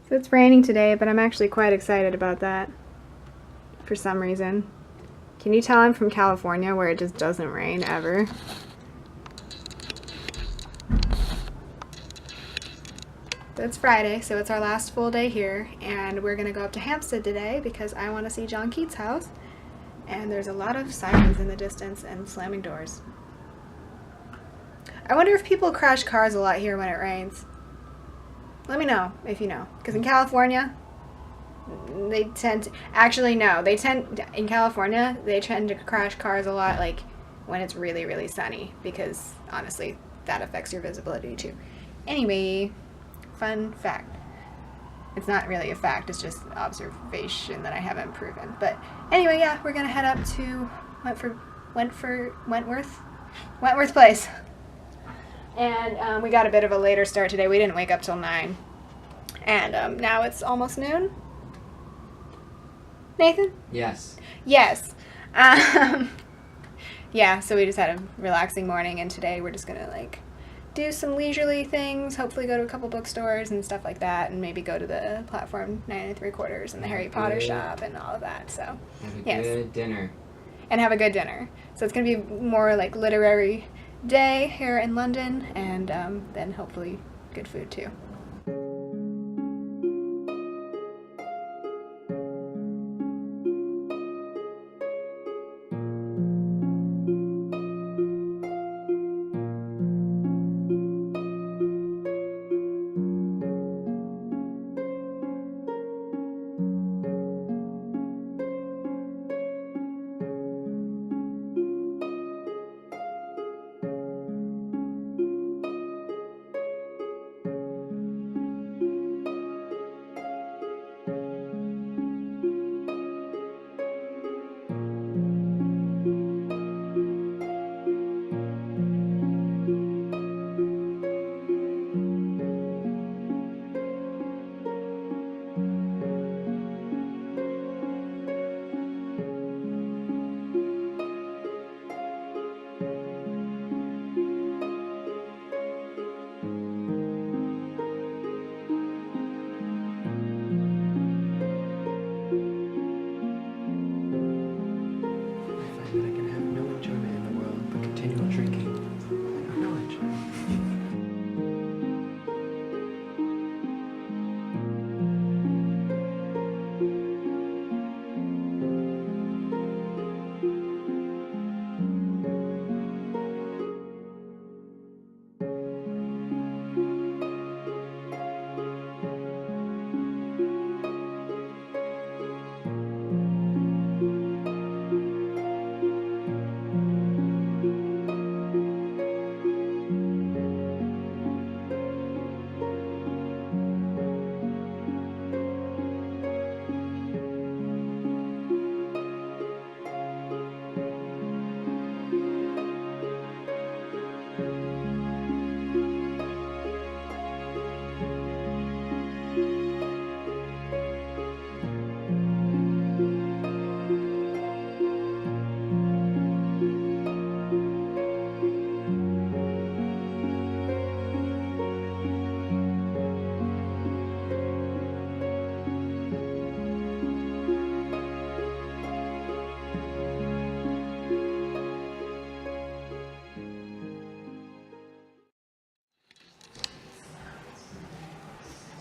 So it's raining today, but I'm actually quite excited about that for some reason. Can you tell I'm from California where it just doesn't rain ever? It's Friday, so it's our last full day here, and we're gonna go up to Hampstead today because I want to see John Keats House, and there's a lot of sirens in the distance and slamming doors. I wonder if people crash cars a lot here when it rains. Let me know if you know, because in California, they tend to, actually no, they tend, in California, they tend to crash cars a lot like when it's really, really sunny, because honestly, that affects your visibility too. Anyway, fun fact. It's not really a fact, it's just observation that I haven't proven. But anyway, yeah, we're gonna head up to Wentworth Place. And we got a bit of a later start today. We didn't wake up till 9. And now it's almost noon. Nathan? Yes. Yes. Yeah, so we just had a relaxing morning, and today we're just gonna like do some leisurely things, hopefully go to a couple bookstores and stuff like that, and maybe go to the Platform 9 3/4 and the Harry Potter shop and all of that. So Have a good dinner. And have a good dinner. So it's gonna be more like literary day here in London, and then hopefully good food too.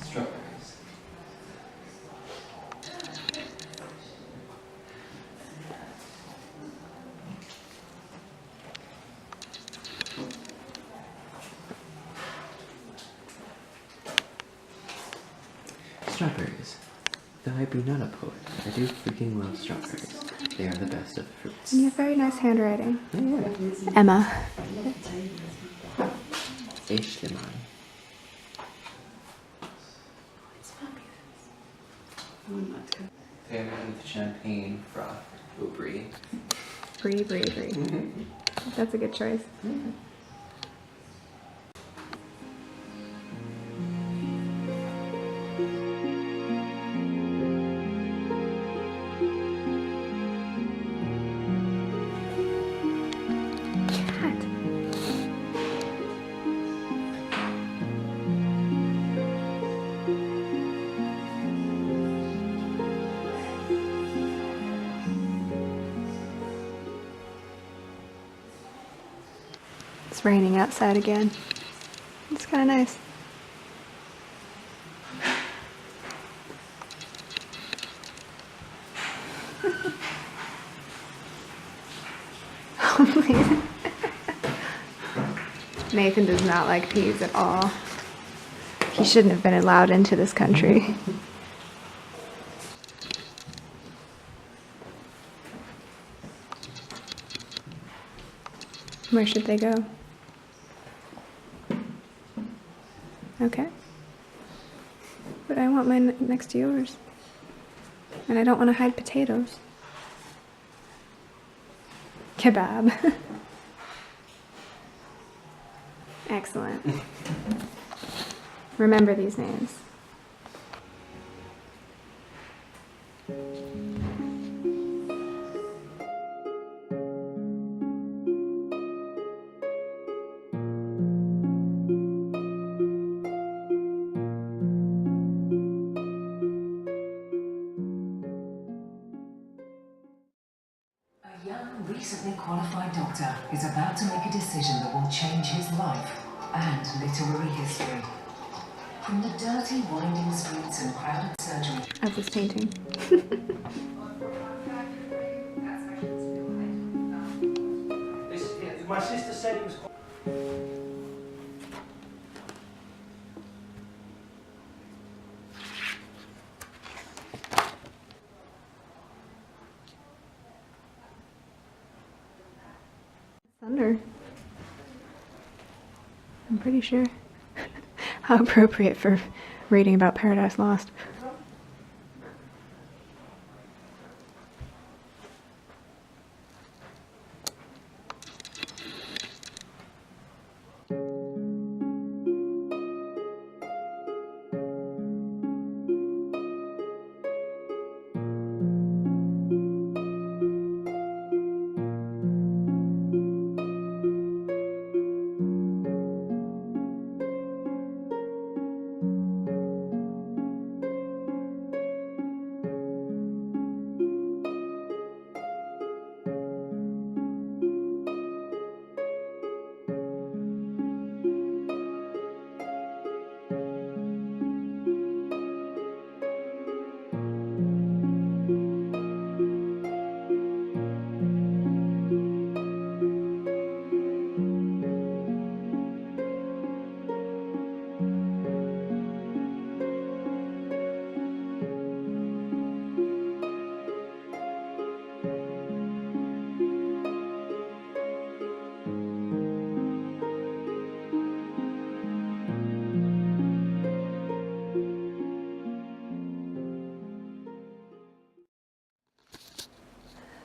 Strawberries. Strawberries. Though I be not a poet, I do freaking love strawberries. They are the best of fruits. And you have very nice handwriting. Yeah. Emma. Echtlemann. Favorite with champagne, froth, or brie. Brie. That's a good choice. It's raining outside again. It's kind of nice. Nathan does not like peas at all. He shouldn't have been allowed into this country. Where should they go? Okay. But I want mine next to yours. And I don't want to hide potatoes. Kebab. Excellent. Remember these names. A young, recently qualified doctor is about to make a decision that will change his life and literary history. From the dirty, winding streets and crowded surgery Of this painting. My sister said it was quite... Thunder. I'm pretty sure. How appropriate for reading about Paradise Lost.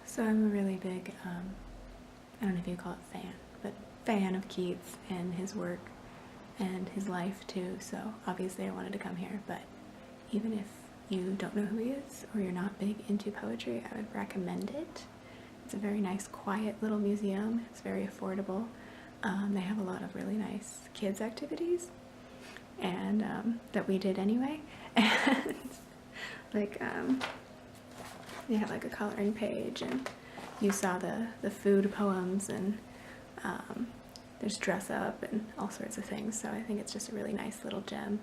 So I'm a really big, I don't know if you call it fan, but fan of Keats and his work and his life too, so obviously I wanted to come here, but even if you don't know who he is or you're not big into poetry, I would recommend it. It's a very nice, quiet little museum. It's very affordable. They have a lot of really nice kids activities, and that we did anyway, and like they have like a coloring page, and you saw the food poems, and there's dress up and all sorts of things, so I think it's just a really nice little gem.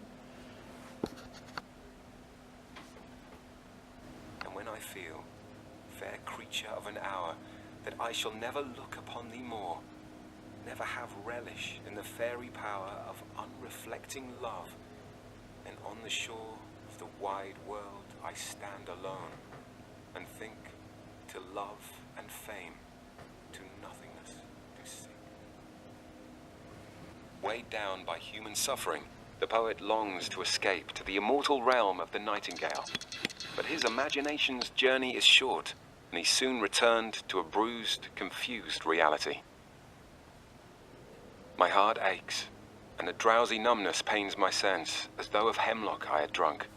And when I feel, fair creature of an hour, that I shall never look upon thee more, never have relish in the fairy power of unreflecting love, then on the shore of the wide world I stand alone, and think to love and fame, to nothingness to sink. Weighed down by human suffering, the poet longs to escape to the immortal realm of the nightingale. But his imagination's journey is short, and he soon returned to a bruised, confused reality. My heart aches, and a drowsy numbness pains my sense, as though of hemlock I had drunk,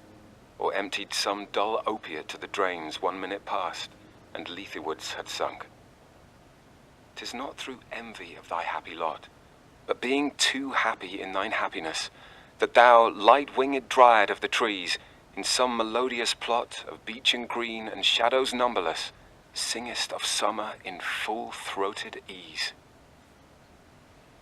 or emptied some dull opiate to the drains 1 minute past, and Lethe-wards had sunk. 'Tis not through envy of thy happy lot, but being too happy in thine happiness, that thou, light-winged dryad of the trees, in some melodious plot of beech and green and shadows numberless, singest of summer in full-throated ease.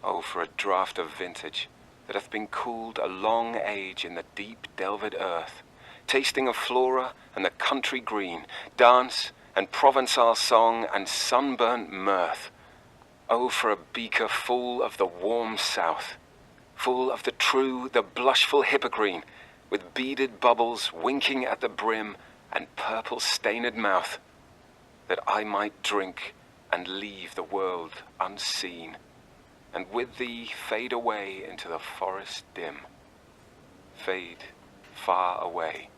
Oh, for a draught of vintage that hath been cooled a long age in the deep delved earth, tasting of flora and the country green, dance and Provençal song and sunburnt mirth. Oh, for a beaker full of the warm south, full of the true, the blushful hippocrene, with beaded bubbles winking at the brim and purple stained mouth, that I might drink and leave the world unseen, and with thee fade away into the forest dim. Fade far away,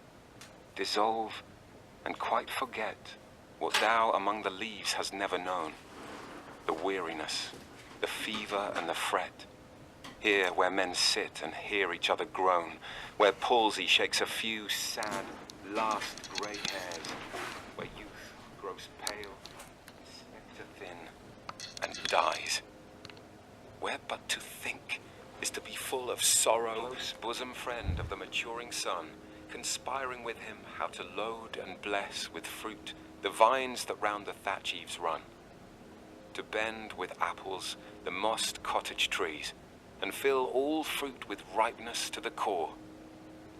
dissolve and quite forget what thou among the leaves hast never known. The weariness, the fever and the fret, here where men sit and hear each other groan, where palsy shakes a few sad, last grey hairs, where youth grows pale, spectre thin, and dies. Where but to think is to be full of sorrow, bosom friend of the maturing sun, conspiring with him how to load and bless with fruit the vines that round the thatch eaves run, to bend with apples the mossed cottage trees, and fill all fruit with ripeness to the core,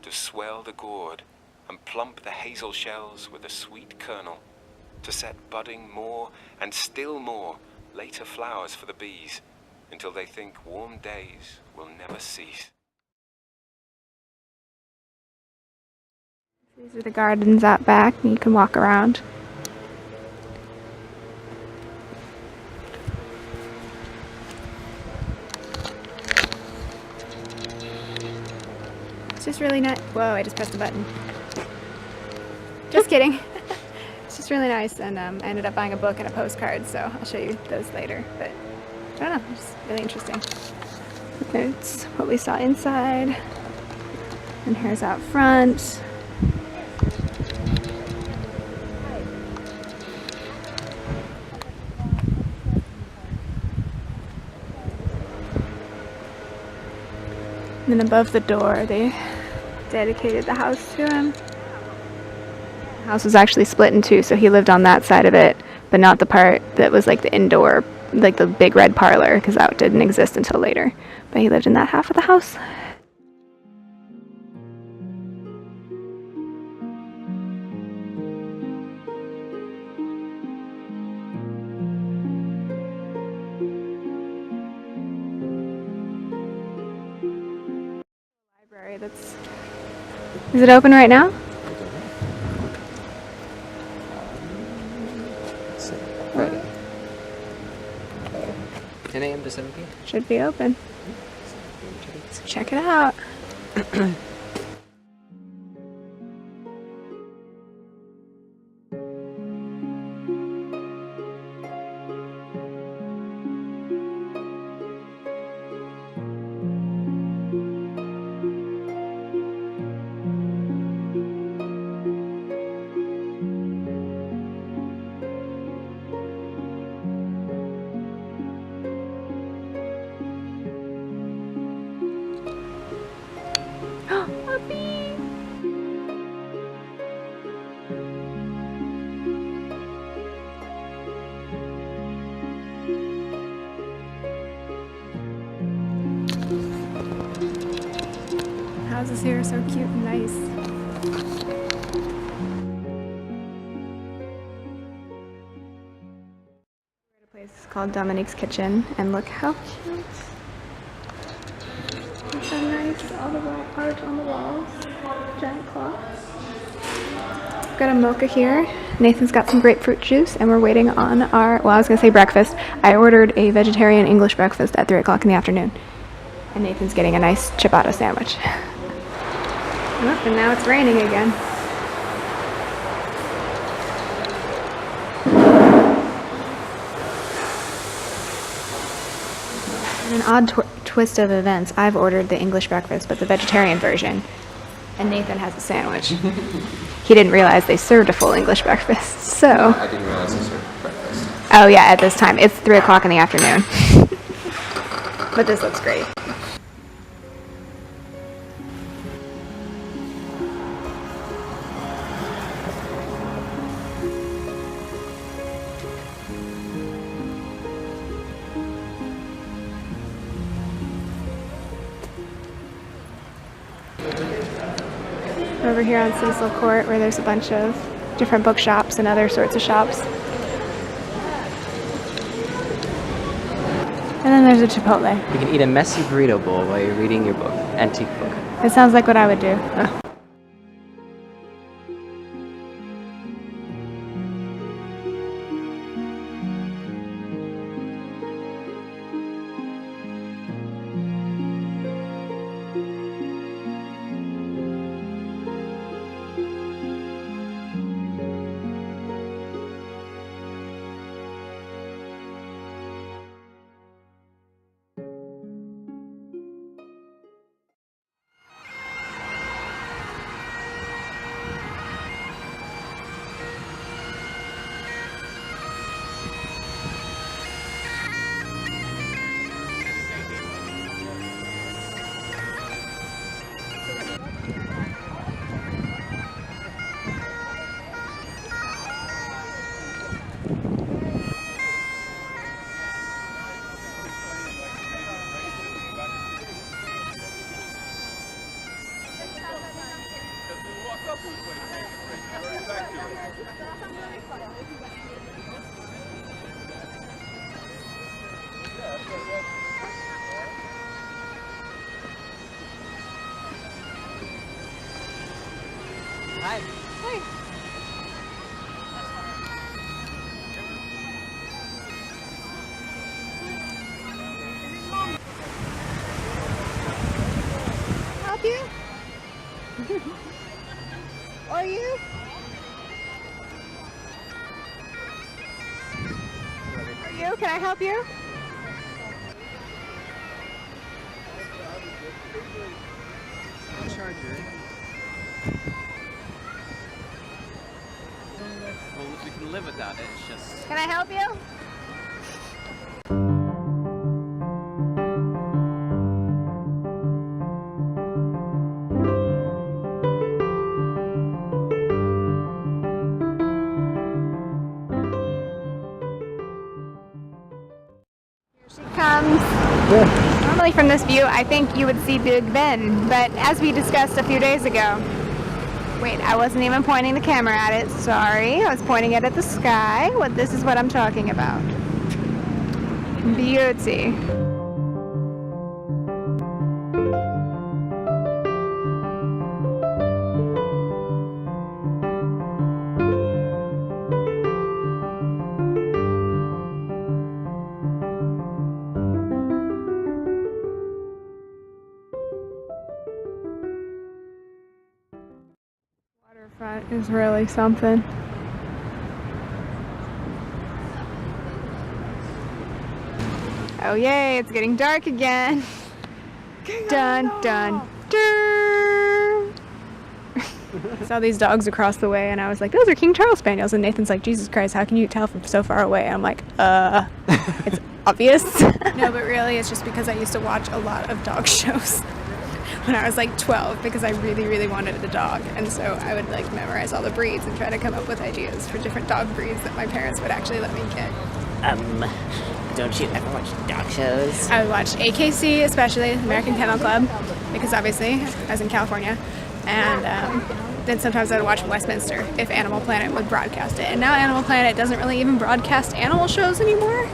to swell the gourd and plump the hazel shells with a sweet kernel, to set budding more and still more later flowers for the bees, until they think warm days will never cease. These are the gardens out back, and you can walk around. It's just really nice. Whoa, I just pressed the button. Just kidding. It's just really nice, and I ended up buying a book and a postcard, so I'll show you those later. But I don't know, it's really interesting. There's what we saw inside, and here's out front. And then above the door, they dedicated the house to him. The house was actually split in two, so he lived on that side of it, but not the part that was like the indoor, like the big red parlor, because that didn't exist until later. But he lived in that half of the house. Is it open right now? Friday. 10 a.m. to 7 p.m. Should be open. So check it out. Houses here are so cute and nice. We're at a place called Dominique's Kitchen, and look how cute. Look how nice, all the art on the walls, giant clocks. We've got a mocha here. Nathan's got some grapefruit juice, and we're waiting on our, well, I was gonna say breakfast. I ordered a vegetarian English breakfast at 3 o'clock in the afternoon. And Nathan's getting a nice ciabatta sandwich. Oh, and now it's raining again. In an odd twist of events, I've ordered the English breakfast, but the vegetarian version, and Nathan has a sandwich. He didn't realize they served a full English breakfast, so... I didn't realize they served breakfast. Oh yeah, at this time. It's 3 o'clock in the afternoon. But this looks great. over here on Cecil Court where there's a bunch of different bookshops and other sorts of shops. And then there's a Chipotle. You can eat a messy burrito bowl while you're reading your book, antique book. It sounds like what I would do. Hi. Help you? Or you? Are you? Can I help you? Well, we can live without it, it's just... Can I help you? Here she comes. Normally from this view, I think you would see Big Ben, but as we discussed a few days ago, wait, I wasn't even pointing the camera at it, sorry. I was pointing it at the sky. Well, this is what I'm talking about. Beauty. Waterfront is really something. Oh yay, it's getting dark again. Dun dun dun. Saw these dogs across the way and I was like, those are King Charles Spaniels, and Nathan's like, Jesus Christ, how can you tell from so far away? And I'm like, it's obvious. No, but really it's just because I used to watch a lot of dog shows when I was like 12 because I really, really wanted a dog, and so I would like memorize all the breeds and try to come up with ideas for different dog breeds that my parents would actually let me get. Don't you ever watch dog shows? I would watch AKC, especially American Kennel Club, because obviously I was in California, and then sometimes I would watch Westminster if Animal Planet would broadcast it, and now Animal Planet doesn't really even broadcast animal shows anymore.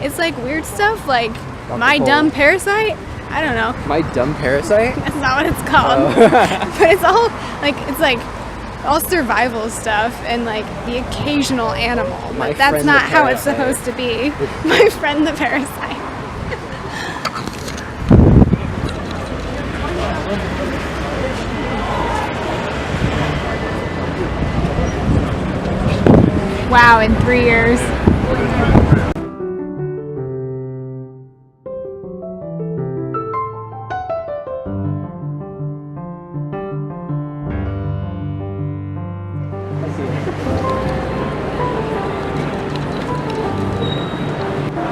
It's like weird stuff like My Dumb Parasite. I don't know. My Dumb Parasite? That's not what it's called. But it's all like all survival stuff and like the occasional animal. But that's not how it's supposed to be. My Friend the Parasite. Wow, in 3 years.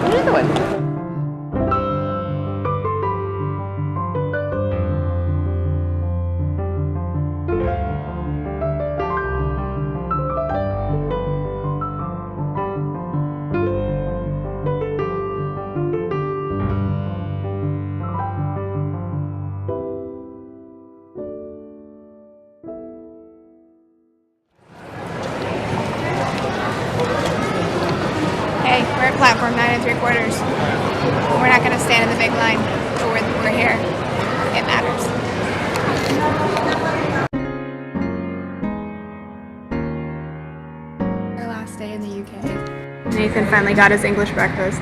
Another one. line, but we're here. It matters. Our last day in the UK. Nathan finally got his English breakfast.